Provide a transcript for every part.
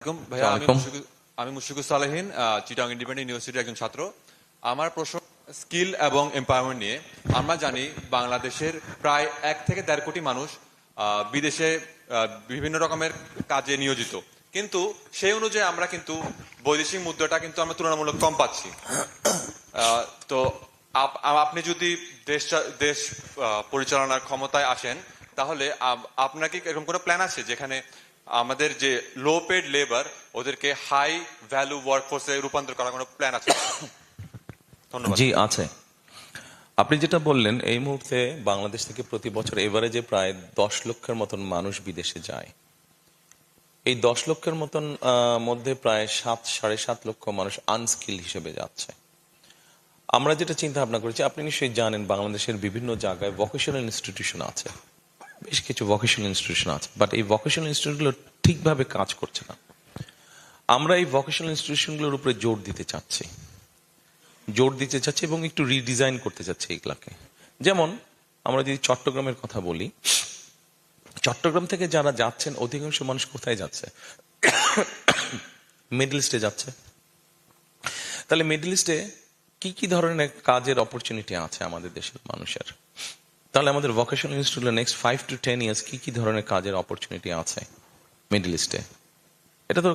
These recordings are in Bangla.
ভাইয়া আমি মুশফিকুর সালেহীন চিটাগং ইন্ডিপেন্ডেন্ট ইউনিভার্সিটির একজন ছাত্র। আমার প্রশ্ন স্কিল এবং এম্পাওয়ারমেন্ট নিয়ে। আমরা জানি বাংলাদেশের প্রায় 1 থেকে 1.5 কোটি মানুষ বিদেশে বিভিন্ন রকমের কাজে নিয়োজিত, কিন্তু সেই অনুযায়ী আমরা কিন্তু বৈদেশিক মুদ্রাটা কিন্তু আমরা তুলনামূলক কম পাচ্ছি। তো আপনি যদি দেশ পরিচালনার ক্ষমতায় আসেন, তাহলে আপনার কি এরকম কোনো প্ল্যান আছে যেখানে আমাদের যে লো পেড লেবার ওদেরকে হাই ভ্যালু ওয়ার্কফোর্সে রূপান্তর করার কোনো প্ল্যান আছে? ধন্যবাদ। জি আছে। আপনি যেটা বললেন, এই মুহূর্তে বাংলাদেশ থেকে প্রতি বছর এভারেজে প্রায় 10 লক্ষের মতন মানুষ বিদেশে যায়। এই 10 লক্ষের মতন মধ্যে প্রায় 7-7.5 লক্ষ মানুষ আনস্কিল হিসেবে যাচ্ছে। আমরা যেটা চিন্তা ভাবনা করেছি, আপনি নিশ্চয়ই জানেন বাংলাদেশের বিভিন্ন জায়গায় ভোকেশনাল ইনস্টিটিউশন আছে, বেশ কিছু ভোকেশনাল ইনস্টিটিউশন আছে, বাট এই ভোকেশনাল ইনস্টিটিউটগুলো ঠিকভাবে কাজ করছে না। আমরা এই ভোকেশনাল ইনস্টিটিউশনগুলোর উপরে জোর দিতে চাচ্ছি এবং একটু রিডিজাইন করতে চাচ্ছি এগুলাকে। যেমন আমরা যদি চট্টগ্রামের কথা বলি, চট্টগ্রাম থেকে যারা যাচ্ছেন অধিকাংশ মানুষ কোথায় যাচ্ছে? মিডল ইস্টে যাচ্ছে। তাহলে মিডল ইস্টে কি কি ধরনের কাজের অপরচুনিটি আছে আমাদের দেশের মানুষের? তাহলে আমাদের ভোকেশনাল ইনস্টিটিউটে নেক্সট 5 to 10 ইয়ার্স কি কি ধরনের কাজের অপরচুনিটি আছে মিডল ইস্টে? এটা তো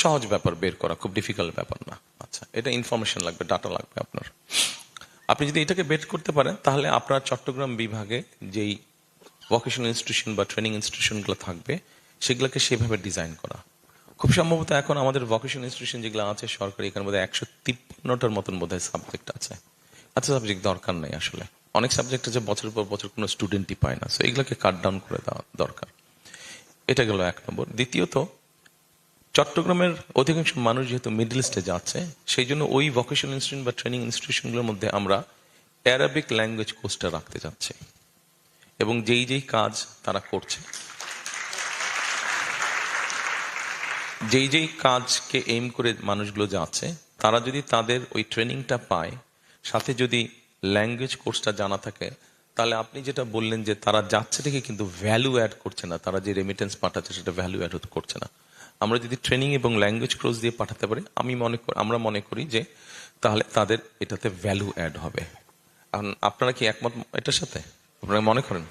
সহজ ব্যাপার বের করা, খুব ডিফিকাল্ট ব্যাপার না। আচ্ছা, এটা ইনফরমেশন লাগবে, ডাটা লাগবে আপনার। আপনি যদি এটাকে বের করতে পারেন, তাহলে আপনার চট্টগ্রাম বিভাগে যেই ভোকেশনাল ইনস্টিটিউশন বা ট্রেনিং ইনস্টিটিউশনগুলো থাকবে, সেগুলোকে সেভাবে ডিজাইন করা। খুব সম্ভবত এখন আমাদের ভোকেশনাল ইনস্টিটিউশন যেগুলো আছে সরকারি, এখানে বোধহয় 153টার মতন বোধহয় সাবজেক্ট আছে। আচ্ছা, সাবজেক্ট দরকার নেই আসলে। অনেক সাবজেক্ট আছে বছরের পর বছর কোনো স্টুডেন্টই পায় না, সো এগুলোকে কাট ডাউন করে দেওয়া দরকার। এটা গেল 1 নম্বর। দ্বিতীয়ত, চট্টগ্রামের অধিকাংশ মানুষ যেহেতু মিডল ইস্টে যাচ্ছে, সেই জন্য ওই ভোকেশনাল ইনস্টিটিউশন বা ট্রেনিং ইনস্টিটিউশনগুলোর মধ্যে আমরা অ্যারাবিক ল্যাঙ্গুয়েজ কোর্সটা রাখতে যাচ্ছি, এবং যেই কাজ তারা করছে, যেই কাজকে এইম করে মানুষগুলো যাচ্ছে, তারা যদি তাদের ওই ট্রেনিংটা পায়, সাথে যদি ল্যাঙ্গুয়েজ কোর্সটা জানা থাকে, তাহলে আপনি যেটা বললেন যে তারা যাচ্ছে দেখে কিন্তু ভ্যালু অ্যাড করছে না, তারা যে রেমিটেন্স পাঠাচ্ছে সেটা ভ্যালু অ্যাড করছে না। আমরা যদি ট্রেনিং এবং ল্যাঙ্গুয়েজ কোর্স দিয়ে পাঠাতে পারি, আমরা মনে করি যে তাহলে তাদের এটাতে ভ্যালু অ্যাড হবে। আপনারা কি একমত এটার সাথে? আপনারা মনে করেন?